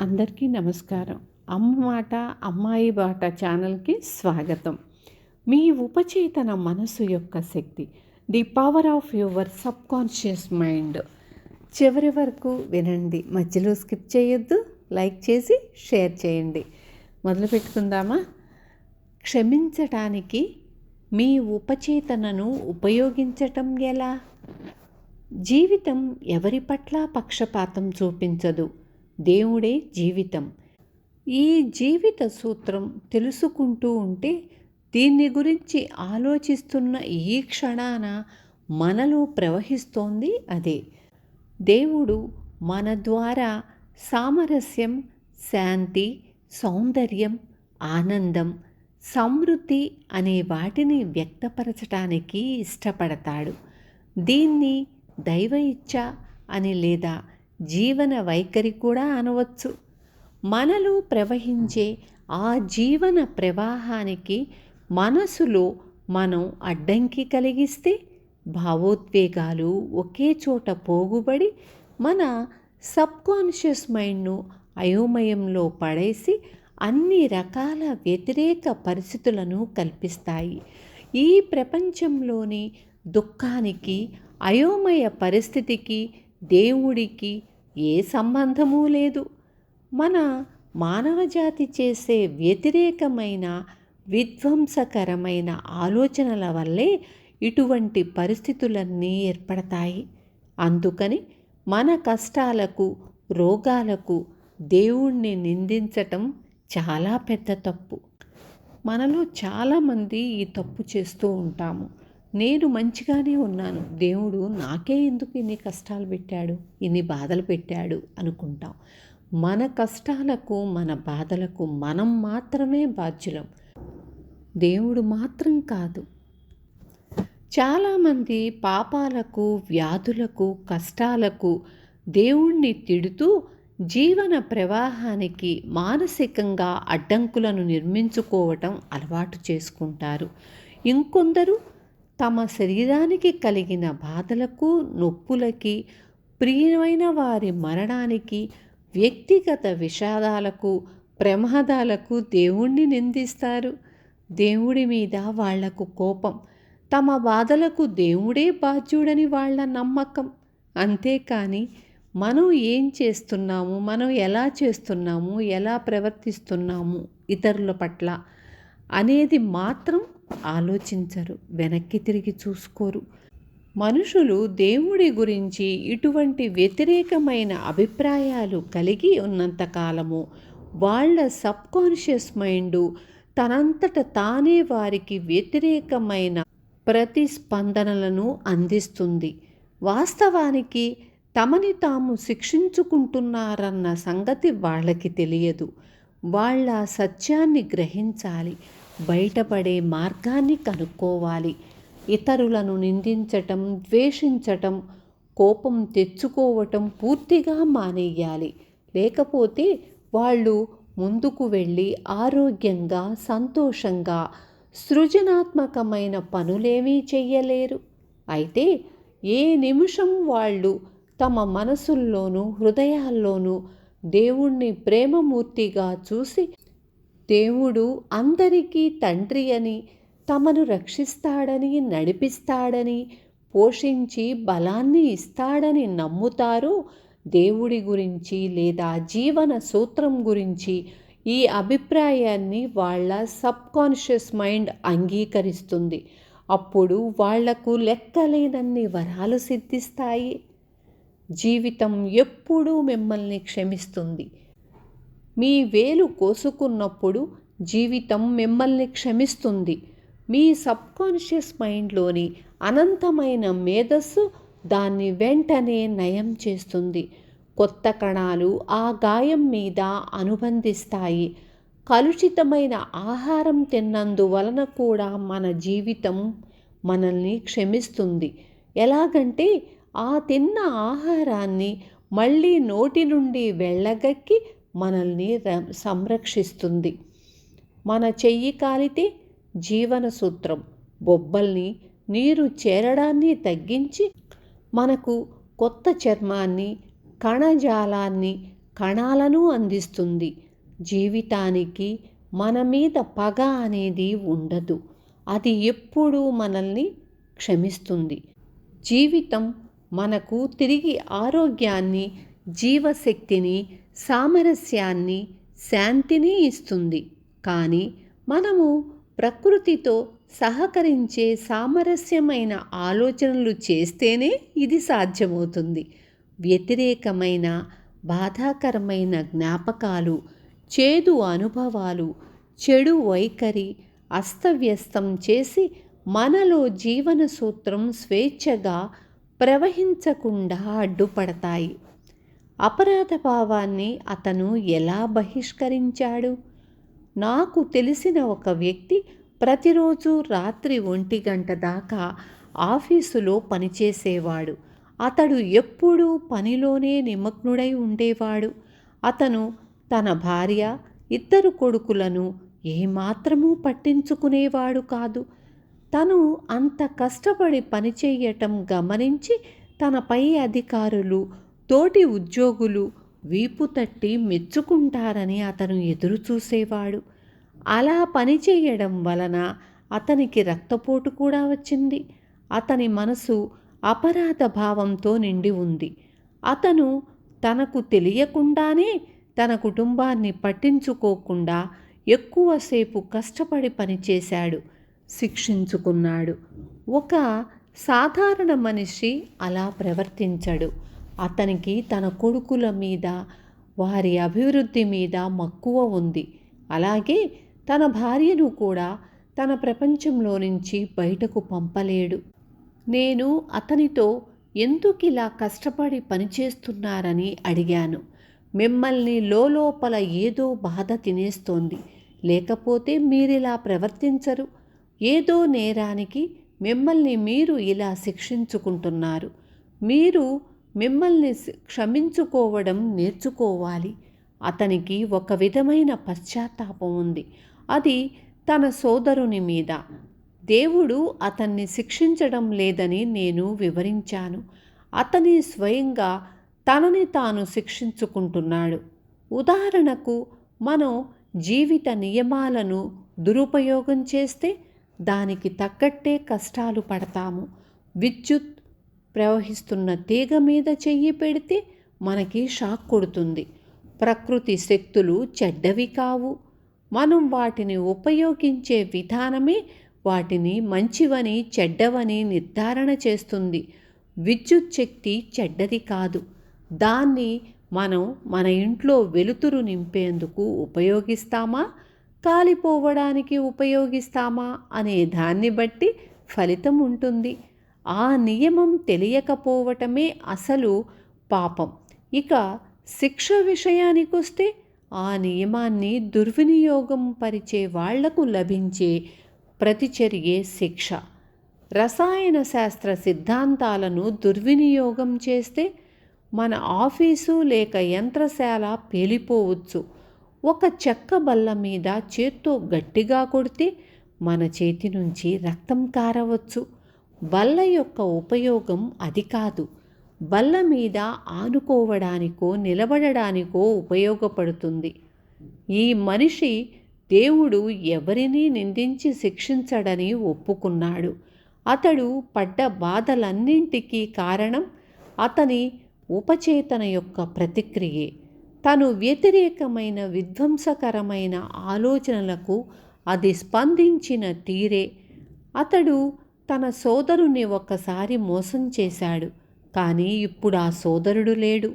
అందరికీ నమస్కారం. అమ్మ మాట అమ్మాయి బాట ఛానల్కి స్వాగతం. మీ ఉపచేతన మనసు యొక్క శక్తి, the power of your subconscious mind. చివరి వరకు వినండి, మధ్యలో స్కిప్ చేయొద్దు, లైక్ చేసి షేర్ చేయండి. మొదలు పెట్టుకుందామా? క్షమించటానికి మీ ఉపచేతనను ఉపయోగించటం ఎలా? జీవితం ఎవరి పట్ల పక్షపాతం చూపించదు. దేవుడే జీవితం. ఈ జీవిత సూత్రం తెలుసుకుంటూ ఉంటే, దీన్ని గురించి ఆలోచిస్తున్న ఈ క్షణాన మనలో ప్రవహిస్తోంది అదే. దేవుడు మన ద్వారా సామరస్యం, శాంతి, సౌందర్యం, ఆనందం, సమృద్ధి అనే వాటిని వ్యక్తపరచటానికి ఇష్టపడతాడు. దీన్ని దైవ ఇచ్ఛ అని లేదా జీవన వైఖరి కూడా అనవచ్చు. మనలో ప్రవహించే ఆ జీవన ప్రవాహానికి మనసులో మనం అడ్డంకి కలిగిస్తే, భావోద్వేగాలు ఒకే చోట పోగుబడి మన సబ్కాన్షియస్ మైండ్ను అయోమయంలో పడేసి అన్ని రకాల వ్యతిరేక పరిస్థితులను కల్పిస్తాయి. ఈ ప్రపంచంలోని దుఃఖానికి, అయోమయ పరిస్థితికి దేవుడికి ఏ సంబంధమూ లేదు. మన మానవజాతి చేసే వ్యతిరేకమైన, విధ్వంసకరమైన ఆలోచనల వల్లే ఇటువంటి పరిస్థితులన్నీ ఏర్పడతాయి. అందుకని మన కష్టాలకు, రోగాలకు దేవుణ్ణి నిందించటం చాలా పెద్ద తప్పు. మనలో చాలామంది ఈ తప్పు చేస్తూ ఉంటాము. నేను మంచిగానే ఉన్నాను, దేవుడు నాకే ఎందుకు ఇన్ని కష్టాలు పెట్టాడు, ఇన్ని బాధలు పెట్టాడు అనుకుంటాం. మన కష్టాలకు, మన బాధలకు మనం మాత్రమే బాధ్యులం, దేవుడు మాత్రం కాదు. చాలామంది పాపాలకు, వ్యాధులకు, కష్టాలకు దేవుణ్ణి తిడుతూ జీవన ప్రవాహానికి మానసికంగా అడ్డంకులను నిర్మించుకోవటం అలవాటు చేసుకుంటారు. ఇంకొందరు తమ శరీరానికి కలిగిన బాధలకు, నొప్పులకి, ప్రియమైన వారి మరణానికి, వ్యక్తిగత విషాదాలకు, ప్రమాదాలకు దేవుణ్ణి నిందిస్తారు. దేవుడి మీద వాళ్లకు కోపం, తమ బాధలకు దేవుడే బాధ్యుడని వాళ్ళ నమ్మకం. అంతేకాని మనం ఏం చేస్తున్నాము, మనం ఎలా చేస్తున్నాము, ఎలా ప్రవర్తిస్తున్నాము ఇతరుల పట్ల అనేది మాత్రం ఆలోచించరు, వెనక్కి తిరిగి చూసుకోరు. మనుషులు దేవుడి గురించి ఇటువంటి వ్యతిరేకమైన అభిప్రాయాలు కలిగి ఉన్నంతకాలము వాళ్ళ సబ్కాన్షియస్ మైండు తనంతట తానే వారికి వ్యతిరేకమైన ప్రతిస్పందనలను అందిస్తుంది. వాస్తవానికి తమని తాము శిక్షించుకుంటున్నారన్న సంగతి వాళ్ళకి తెలియదు. వాళ్ళ సత్యాన్ని గ్రహించాలి, బయటపడే మార్గాన్ని కనుక్కోవాలి. ఇతరులను నిందించటం, ద్వేషించటం, కోపం తెచ్చుకోవటం పూర్తిగా మానేయాలి. లేకపోతే వాళ్ళు ముందుకు వెళ్ళి ఆరోగ్యంగా, సంతోషంగా, సృజనాత్మకమైన పనులేమీ చెయ్యలేరు. అయితే ఏ నిమిషం వాళ్ళు తమ మనసుల్లోనూ, హృదయాల్లోనూ దేవుణ్ణి ప్రేమమూర్తిగా చూసి, దేవుడు అందరికీ తండ్రి అని, తమను రక్షిస్తాడని, నడిపిస్తాడని, పోషించి బలాన్ని ఇస్తాడని నమ్ముతారో, దేవుడి గురించి లేదా జీవన సూత్రం గురించి ఈ అభిప్రాయాన్ని వాళ్ళ సబ్కాన్షియస్ మైండ్ అంగీకరిస్తుంది. అప్పుడు వాళ్లకు లెక్కలేనన్ని వరాలు సిద్ధిస్తాయి. జీవితం ఎప్పుడూ మిమ్మల్ని క్షమిస్తుంది. మీ వేలు కోసుకున్నప్పుడు జీవితం మిమ్మల్ని క్షమిస్తుంది. మీ సబ్కాన్షియస్ మైండ్లోని అనంతమైన మేధస్సు దాన్ని వెంటనే నయం చేస్తుంది. కొత్త కణాలు ఆ గాయం మీద అనుబంధిస్తాయి. కలుషితమైన ఆహారం తిన్నందువలన కూడా మన జీవితం మనల్ని క్షమిస్తుంది. ఎలాగంటే ఆ తిన్న ఆహారాన్ని మళ్ళీ నోటి నుండి వెళ్ళగక్కి మనల్ని సంరక్షిస్తుంది. మన చెయ్యి కాలితే జీవన సూత్రం బొబ్బల్ని, నీరు చేరడాన్ని తగ్గించి మనకు కొత్త చర్మాన్ని, కణజాలాన్ని, కణాలను అందిస్తుంది. జీవితానికి మన మీద పగ అనేది ఉండదు. అది ఎప్పుడూ మనల్ని క్షమిస్తుంది. జీవితం మనకు తిరిగి ఆరోగ్యాన్ని, జీవశక్తిని, సామరస్యాన్ని, శాంతిని ఇస్తుంది. కానీ మనము ప్రకృతితో సహకరించే సామరస్యమైన ఆలోచనలు చేస్తేనే ఇది సాధ్యమవుతుంది. వ్యతిరేకమైన, బాధాకరమైన జ్ఞాపకాలు, చేదు అనుభవాలు, చెడు వైఖరి అస్తవ్యస్తం చేసి మనలో జీవన సూత్రం స్వేచ్ఛగా ప్రవహించకుండా అడ్డుపడతాయి. అపరాధ భావాన్ని అతను ఎలా బహిష్కరించాడు? నాకు తెలిసిన ఒక వ్యక్తి ప్రతిరోజు రాత్రి 1 గంట దాకా ఆఫీసులో పనిచేసేవాడు. అతడు ఎప్పుడూ పనిలోనే నిమగ్నుడై ఉండేవాడు. అతను తన భార్య, 2 కొడుకులను ఏమాత్రమూ పట్టించుకునేవాడు కాదు. తను అంత కష్టపడి పనిచేయటం గమనించి తన పై అధికారులు, తోటి ఉద్యోగులు వీపు తట్టి మెచ్చుకుంటారని అతను ఎదురు చూసేవాడు. అలా పనిచేయడం వలన అతనికి రక్తపోటు కూడా వచ్చింది. అతని మనసు అపరాధ భావంతో నిండి ఉంది. అతను తనకు తెలియకుండానే తన కుటుంబాన్ని పట్టించుకోకుండా ఎక్కువసేపు కష్టపడి పనిచేశాడు, శిక్షించుకున్నాడు. ఒక సాధారణ మనిషి అలా ప్రవర్తించడు. అతనికి తన కొడుకుల మీద, వారి అభివృద్ధి మీద మక్కువ ఉంది. అలాగే తన భార్యను కూడా తన ప్రపంచంలో నుంచి బయటకు పంపలేడు. నేను అతనితో ఎందుకిలా కష్టపడి పనిచేస్తున్నారని అడిగాను. మిమ్మల్ని లోపల ఏదో బాధ తినేస్తోంది, లేకపోతే మీరిలా ప్రవర్తించరు. ఏదో నేరానికి మిమ్మల్ని మీరు ఇలా శిక్షించుకుంటున్నారు. మీరు మిమ్మల్ని క్షమించుకోవడం నేర్చుకోవాలి. అతనికి ఒక విధమైన పశ్చాత్తాపం ఉంది. అది తన సోదరుని మీద. దేవుడు అతన్ని శిక్షించడం లేదని నేను వివరించాను. అతని స్వయంగా తనని తాను శిక్షించుకుంటున్నాడు. ఉదాహరణకు, మనం జీవిత నియమాలను దురుపయోగం చేస్తే దానికి తగ్గట్టే కష్టాలు పడతాము. విద్యుత్ ప్రవహిస్తున్న తీగ మీద చెయ్యి పెడితే మనకి షాక్ కొడుతుంది. ప్రకృతి శక్తులు చెడ్డవి కావు. మనం వాటిని ఉపయోగించే విధానమే వాటిని మంచివని, చెడ్డవని నిర్ధారణ చేస్తుంది. విద్యుత్ శక్తి చెడ్డది కాదు. దాన్ని మనం మన ఇంట్లో వెలుతురు నింపేందుకు ఉపయోగిస్తామా, కాలిపోవడానికి ఉపయోగిస్తామా అనే దాన్ని బట్టి ఫలితం ఉంటుంది. ఆ నియమం తెలియకపోవటమే అసలు పాపం. ఇక శిక్ష విషయానికొస్తే, ఆ నియమాన్ని దుర్వినియోగం పరిచే వాళ్లకు లభించే ప్రతిచర్యే శిక్ష. రసాయన శాస్త్ర సిద్ధాంతాలను దుర్వినియోగం చేస్తే మన ఆఫీసు లేక యంత్రశాల పేలిపోవచ్చు. ఒక చెక్క బల్ల మీద చేత్తో గట్టిగా కొడితే మన చేతి నుంచి రక్తం కారవచ్చు. బల్ల యొక్క ఉపయోగం అది కాదు. బల్ల మీద ఆనుకోవడానికో నిలబడడానికో ఉపయోగపడుతుంది. ఈ మనిషి దేవుడు ఎవరినీ నిందించి శిక్షించడని ఒప్పుకున్నాడు. అతడు పడ్డ బాధలన్నింటికీ కారణం అతని ఉపచేతన యొక్క ప్రతిక్రియే. తను వ్యతిరేకమైన, విధ్వంసకరమైన ఆలోచనలకు అది స్పందించిన తీరే. అతడు తన సోదరుని ఒక్కసారి మోసం చేశాడు, కానీ ఇప్పుడు ఆ సోదరుడు లేడు.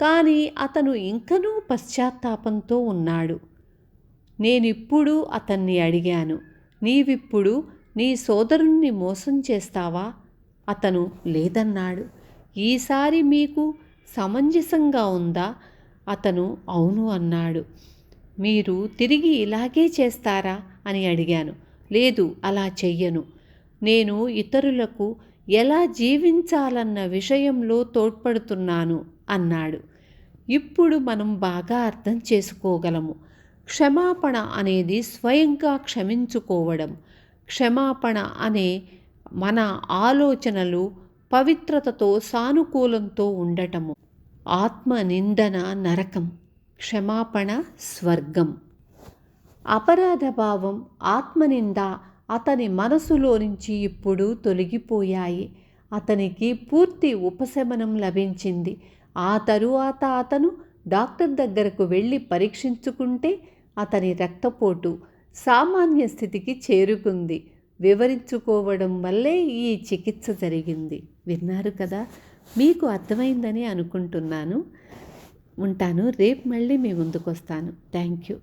కానీ అతను ఇంకనూ పశ్చాత్తాపంతో ఉన్నాడు. నేనిప్పుడు అతన్ని అడిగాను, నీవిప్పుడు నీ సోదరుణ్ణి మోసం చేస్తావా? అతను లేదన్నాడు. ఈసారి మీకు సమంజసంగా ఉందా? అతను అవును అన్నాడు. మీరు తిరిగి ఇలాగే చేస్తారా అని అడిగాను. లేదు, అలా చెయ్యను. నేను ఇతరులకు ఎలా జీవించాలన్న విషయంలో తోడ్పడుతున్నాను అన్నాడు. ఇప్పుడు మనం బాగా అర్థం చేసుకోగలము. క్షమాపణ అనేది స్వయంగా క్షమించుకోవడం. క్షమాపణ అనే మన ఆలోచనలు పవిత్రతతో, సానుకూలంతో ఉండటము. ఆత్మ నిందన నరకం, క్షమాపణ స్వర్గం. అపరాధ భావం, ఆత్మనింద అతని మనసులో నుంచి ఇప్పుడు తొలగిపోయాయి. అతనికి పూర్తి ఉపశమనం లభించింది. ఆ తరువాత అతను డాక్టర్ దగ్గరకు వెళ్ళి పరీక్షించుకుంటే అతని రక్తపోటు సామాన్య స్థితికి చేరుకుంది. వివరించుకోవడం వల్లే ఈ చికిత్స జరిగింది. విన్నారు కదా? మీకు అర్థమైందని అనుకుంటున్నాను. ఉంటాను. రేపు మళ్ళీ మీ ముందుకు వస్తాను. Thank you.